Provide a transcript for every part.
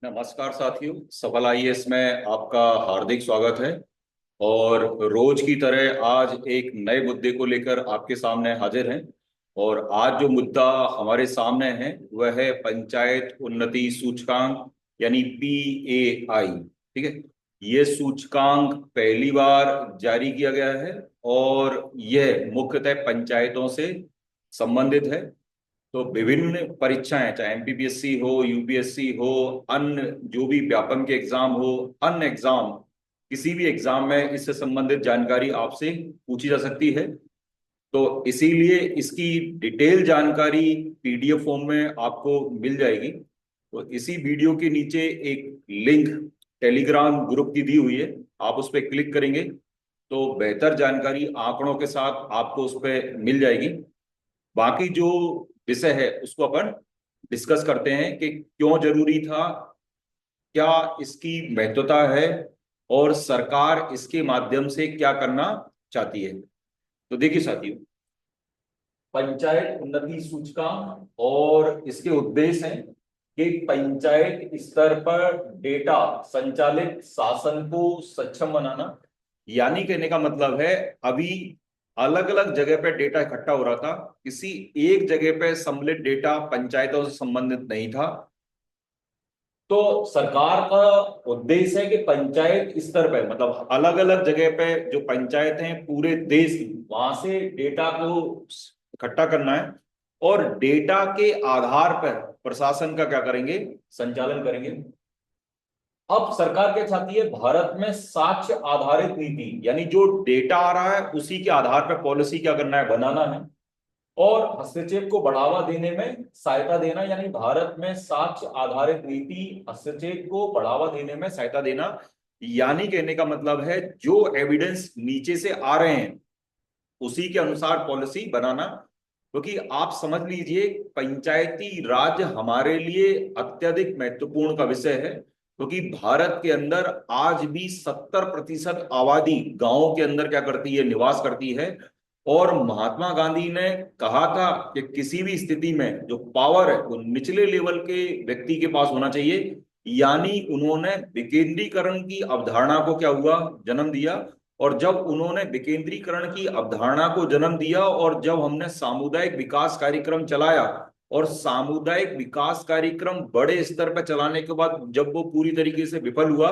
नमस्कार साथियों, सफल आईएएस में आपका हार्दिक स्वागत है। और रोज की तरह आज एक नए मुद्दे को लेकर आपके सामने हाजिर हैं। और आज जो मुद्दा हमारे सामने है वह है पंचायत उन्नति सूचकांक, यानी PAI। ठीक है। ये सूचकांक पहली बार जारी किया गया है और यह मुख्यतः पंचायतों से संबंधित है। तो विभिन्न परीक्षाएं, चाहे MPPSC हो, UPSC हो, अन्य जो भी व्यापम के एग्जाम हो, अन्य एग्जाम, किसी भी एग्जाम में इससे संबंधित जानकारी आपसे पूछी जा सकती है। तो इसीलिए इसकी डिटेल जानकारी PDF फॉर्म में आपको मिल जाएगी। तो इसी वीडियो के नीचे एक लिंक टेलीग्राम ग्रुप की दी हुई है, आप उस पर क्लिक करेंगे तो बेहतर जानकारी आंकड़ों के साथ आपको उस पर मिल जाएगी। बाकी जो विषय है उसको अपन डिस्कस करते हैं कि क्यों जरूरी था, क्या इसकी महत्वता है और सरकार इसके माध्यम से क्या करना चाहती है। तो देखिए साथियों, पंचायत उन्नति सूचकांक और इसके उद्देश्य हैं कि पंचायत स्तर पर डेटा संचालित शासन को सक्षम बनाना। यानी कहने का मतलब है, अभी अलग अलग जगह पे डेटा इकट्ठा हो रहा था, किसी एक जगह पे सम्मिलित डेटा पंचायतों से संबंधित नहीं था। तो सरकार का उद्देश्य है कि पंचायत स्तर पे, मतलब अलग अलग जगह पे जो पंचायत हैं पूरे देश की, वहां से डेटा को इकट्ठा करना है और डेटा के आधार पर प्रशासन का क्या करेंगे, संचालन करेंगे। अब सरकार क्या चाहती है, भारत में साक्ष्य आधारित नीति, यानी जो डेटा आ रहा है उसी के आधार पर पॉलिसी क्या करना है, बनाना है। और हस्तक्षेप को बढ़ावा देने में सहायता देना, यानी भारत में साक्ष्य आधारित नीति हस्तक्षेप को बढ़ावा देने में सहायता देना। यानी कहने का मतलब है, जो एविडेंस नीचे से आ रहे हैं उसी के अनुसार पॉलिसी बनाना। क्योंकि आप समझ लीजिए, पंचायती राज हमारे लिए अत्यधिक महत्वपूर्ण का विषय है। क्योंकि भारत के अंदर आज भी 70% आबादी गांवों के अंदर क्या करती है, निवास करती है। और महात्मा गांधी ने कहा था कि किसी भी स्थिति में जो पावर है वो निचले लेवल के व्यक्ति के पास होना चाहिए। यानी उन्होंने विकेंद्रीकरण की अवधारणा को क्या हुआ, जन्म दिया। और जब उन्होंने विकेंद्रीकरण की अवधारणा को जन्म दिया और जब हमने सामुदायिक विकास कार्यक्रम चलाया, और सामुदायिक विकास कार्यक्रम बड़े स्तर पर चलाने के बाद जब वो पूरी तरीके से विफल हुआ,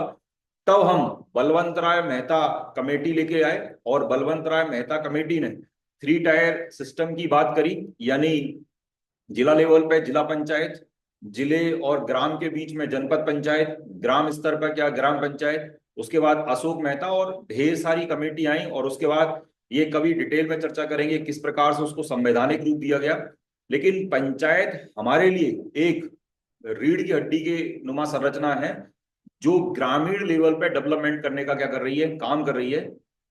तब हम बलवंत राय मेहता कमेटी लेके आए। और बलवंत राय मेहता कमेटी ने 3 टायर सिस्टम की बात करी, यानी जिला लेवल पे जिला पंचायत, जिले और ग्राम के बीच में जनपद पंचायत, ग्राम स्तर पर क्या, ग्राम पंचायत। उसके बाद अशोक मेहता और ढेर सारी कमेटी आई, और उसके बाद ये कभी डिटेल में चर्चा करेंगे किस प्रकार से उसको संवैधानिक रूप दिया गया। लेकिन पंचायत हमारे लिए एक रीढ़ की हड्डी के नुमा संरचना है, जो ग्रामीण लेवल पे डेवलपमेंट करने का क्या कर रही है, काम कर रही है।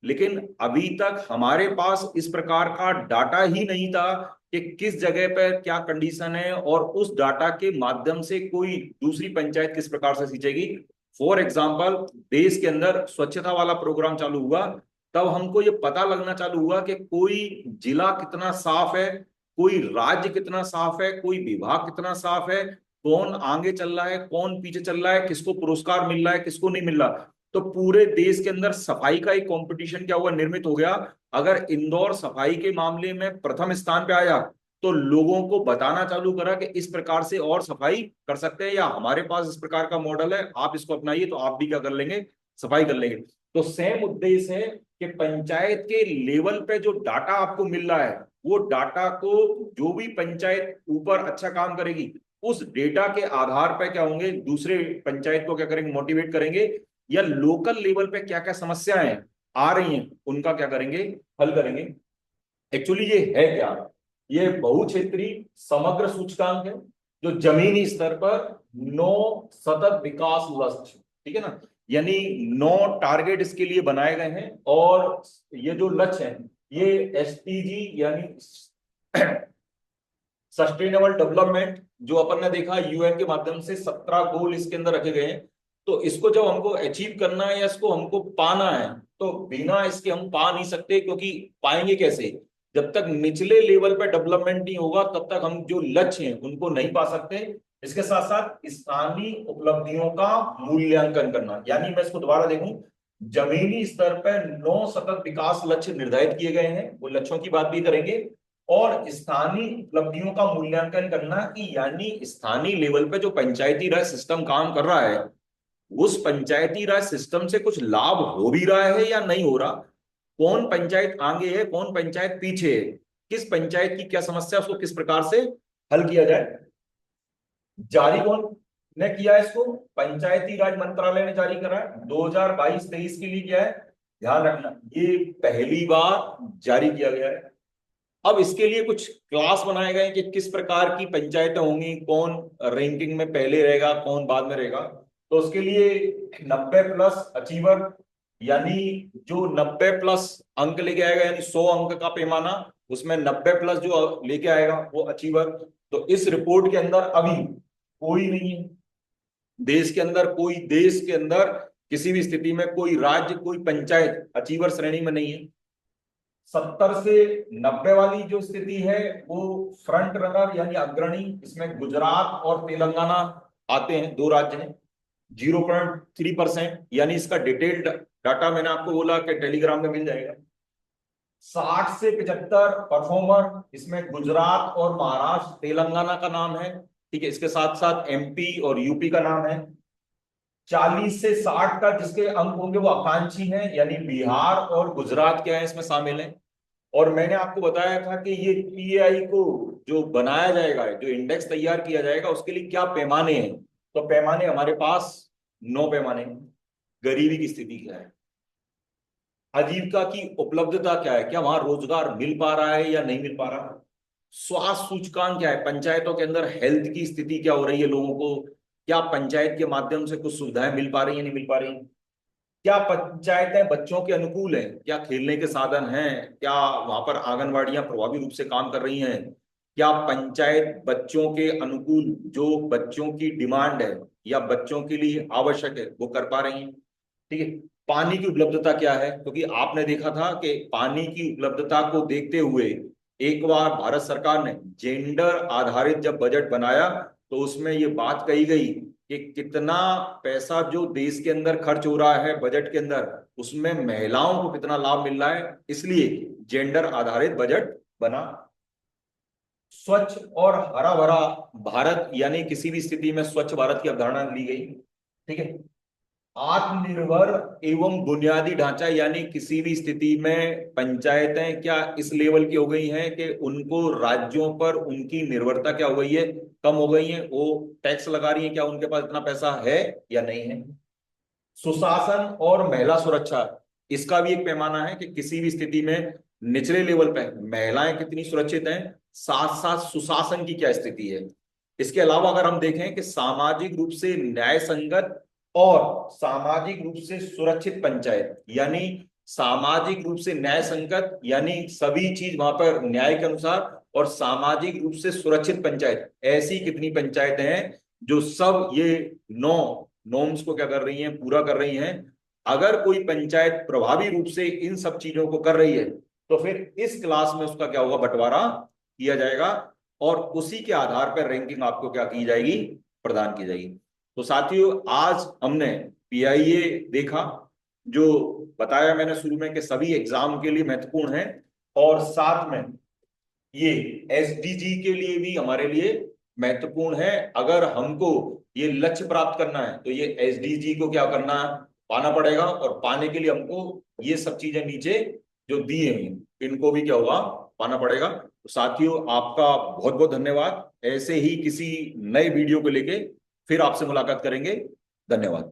लेकिन अभी तक हमारे पास इस प्रकार का डाटा ही नहीं था कि किस जगह पर क्या कंडीशन है, और उस डाटा के माध्यम से कोई दूसरी पंचायत किस प्रकार से सींचेगी। फॉर एग्जाम्पल, देश के अंदर स्वच्छता वाला प्रोग्राम चालू हुआ, तब हमको ये पता लगना चालू हुआ कि कोई जिला कितना साफ है, कोई राज्य कितना साफ है, कोई विभाग कितना साफ है, कौन आगे चल रहा है, कौन पीछे चल रहा है, किसको पुरस्कार मिल रहा है, किसको नहीं मिल रहा। तो पूरे देश के अंदर सफाई का एक कंपटीशन क्या हुआ, निर्मित हो गया। अगर इंदौर सफाई के मामले में प्रथम स्थान पे आया, तो लोगों को बताना चालू करा कि इस प्रकार से और सफाई कर सकते हैं, या हमारे पास इस प्रकार का मॉडल है, आप इसको अपनाइए तो आप भी क्या कर लेंगे, सफाई कर लेंगे। तो सेम उद्देश्य है कि पंचायत के लेवल पे जो डाटा आपको मिल रहा है, वो डाटा को जो भी पंचायत ऊपर अच्छा काम करेगी, उस डेटा के आधार पर क्या होंगे, दूसरे पंचायत को क्या करेंगे, मोटिवेट करेंगे, या लोकल लेवल पे क्या क्या समस्याएं आ रही हैं उनका क्या करेंगे, हल करेंगे। एक्चुअली ये है क्या, ये बहुक्षेत्रीय समग्र सूचकांक है, जो जमीनी स्तर पर 9 सतत विकास लक्ष्य, ठीक है ना, यानी 9 टारगेट इसके लिए बनाए गए हैं। और ये जो लक्ष्य हैं, ये SDG यानी सस्टेनेबल डेवलपमेंट, जो अपन ने देखा UN के माध्यम से 17 गोल इसके अंदर रखे गए हैं। तो इसको जब हमको अचीव करना है या इसको हमको पाना है, तो बिना इसके हम पा नहीं सकते। क्योंकि पाएंगे कैसे, जब तक निचले लेवल पे डेवलपमेंट नहीं होगा तब तक हम जो लक्ष्य हैं उनको नहीं पा सकते। इसके साथ साथ स्थानीय उपलब्धियों का मूल्यांकन करना, यानी मैं इसको दोबारा देखूं, जमीनी स्तर पर 9 सतत विकास लक्ष्य निर्धारित किए गए हैं, वो लक्ष्यों की बात भी करेंगे, और स्थानीय उपलब्धियों का मूल्यांकन करना कि यानी स्थानीय लेवल पे जो पंचायती राज सिस्टम काम कर रहा है, उस पंचायती राज सिस्टम से कुछ लाभ हो भी रहा है या नहीं हो रहा, कौन पंचायत आगे है, कौन पंचायत पीछे है, किस पंचायत की क्या समस्या, उसको किस प्रकार से हल किया जाए। जारी कौन ने किया है इसको? पंचायती राज मंत्रालय ने जारी करा है, 2022-23 के लिए किया है, ध्यान रखना ये पहली बार जारी किया गया है। अब इसके लिए कुछ क्लास बनाए गए कि किस प्रकार की पंचायतें होंगी, कौन रैंकिंग में पहले रहेगा, कौन बाद में रहेगा। तो उसके लिए 90+ अचीवर, यानी जो 90+ अंक लेके आएगा, यानी 100 अंक का पैमाना, उसमें 90+ जो लेके आएगा वो अचीवर। तो इस रिपोर्ट के अंदर अभी कोई नहीं है, देश के अंदर किसी भी स्थिति में कोई राज्य, कोई पंचायत अचीवर श्रेणी में नहीं है। 70 से 90 वाली जो स्थिति है वो फ्रंट रनर यानी अग्रणी, इसमें गुजरात और तेलंगाना आते हैं, 2 राज्य हैं। 0.3%, यानी इसका डिटेल्ड डाटा मैंने आपको बोला कि टेलीग्राम में मिल जाएगा। 60 से 75 परफॉर्मर, इसमें गुजरात और महाराष्ट्र, तेलंगाना का नाम है, ठीक है, इसके साथ साथ एमपी और यूपी का नाम है। 40 से 60 का जिसके अंक होंगे वो आकांक्षी हैं, यानी बिहार और गुजरात क्या है इसमें शामिल है। और मैंने आपको बताया था कि ये पीएआई को जो बनाया जाएगा, जो इंडेक्स तैयार किया जाएगा, उसके लिए क्या पैमाने हैं। तो पैमाने हमारे पास 9 पैमाने हैं। गरीबी की स्थिति क्या है, आजीविका की उपलब्धता क्या है, क्या वहां रोजगार मिल पा रहा है या नहीं मिल पा रहा, स्वास्थ्य सूचकांक क्या है, पंचायतों के अंदर हेल्थ की स्थिति क्या हो रही है, लोगों को क्या पंचायत के माध्यम से कुछ सुविधाएं मिल पा रही है नहीं मिल पा रही, क्या पंचायतें बच्चों के अनुकूल हैं, क्या खेलने के साधन हैं, क्या वहां पर आंगनवाड़ियां प्रभावी रूप से काम कर रही हैं, क्या पंचायत बच्चों के अनुकूल जो बच्चों की डिमांड है या बच्चों के लिए आवश्यक है वो कर पा रही हैं, ठीक है। पानी की उपलब्धता क्या है, क्योंकि आपने देखा था कि पानी की उपलब्धता को देखते हुए एक बार भारत सरकार ने जेंडर आधारित जब बजट बनाया तो उसमें ये बात कही गई कि कितना पैसा जो देश के अंदर खर्च हो रहा है बजट के अंदर, उसमें महिलाओं को कितना लाभ मिल रहा है, इसलिए जेंडर आधारित बजट बना। स्वच्छ और हरा भरा भारत, यानी किसी भी स्थिति में स्वच्छ भारत की अवधारणा ली गई, ठीक है। आत्मनिर्भर एवं बुनियादी ढांचा, यानी किसी भी स्थिति में पंचायतें क्या इस लेवल की हो गई हैं कि उनको राज्यों पर उनकी निर्भरता क्या हो गई है, कम हो गई है, वो टैक्स लगा रही है, क्या उनके पास इतना पैसा है या नहीं है। सुशासन और महिला सुरक्षा, इसका भी एक पैमाना है कि किसी भी स्थिति में निचले लेवल पे महिलाएं कितनी सुरक्षित हैं, साथ साथ सुशासन की क्या स्थिति है। इसके अलावा अगर हम देखें कि सामाजिक रूप से न्याय संगत और सामाजिक रूप से सुरक्षित पंचायत, यानी सामाजिक रूप से न्याय संगत यानी सभी चीज वहां पर न्याय के अनुसार, और सामाजिक रूप से सुरक्षित पंचायत, ऐसी कितनी पंचायतें हैं जो सब ये 9 नॉर्म्स को क्या कर रही हैं, पूरा कर रही हैं। अगर कोई पंचायत प्रभावी रूप से इन सब चीजों को कर रही है तो फिर इस क्लास में उसका क्या होगा, बंटवारा किया जाएगा, और उसी के आधार पर रैंकिंग आपको क्या की जाएगी, प्रदान की जाएगी। तो साथियों, आज हमने पीआईए देखा, जो बताया मैंने शुरू में कि सभी एग्जाम के लिए महत्वपूर्ण है, और साथ में ये एसडीजी के लिए भी हमारे लिए महत्वपूर्ण है। अगर हमको ये लक्ष्य प्राप्त करना है तो ये एसडीजी को क्या करना है, पाना पड़ेगा, और पाने के लिए हमको ये सब चीजें नीचे जो दी हैं इनको भी क्या होगा, पाना पड़ेगा। तो साथियों, आपका बहुत बहुत धन्यवाद। ऐसे ही किसी नए वीडियो को लेके फिर आपसे मुलाकात करेंगे। धन्यवाद।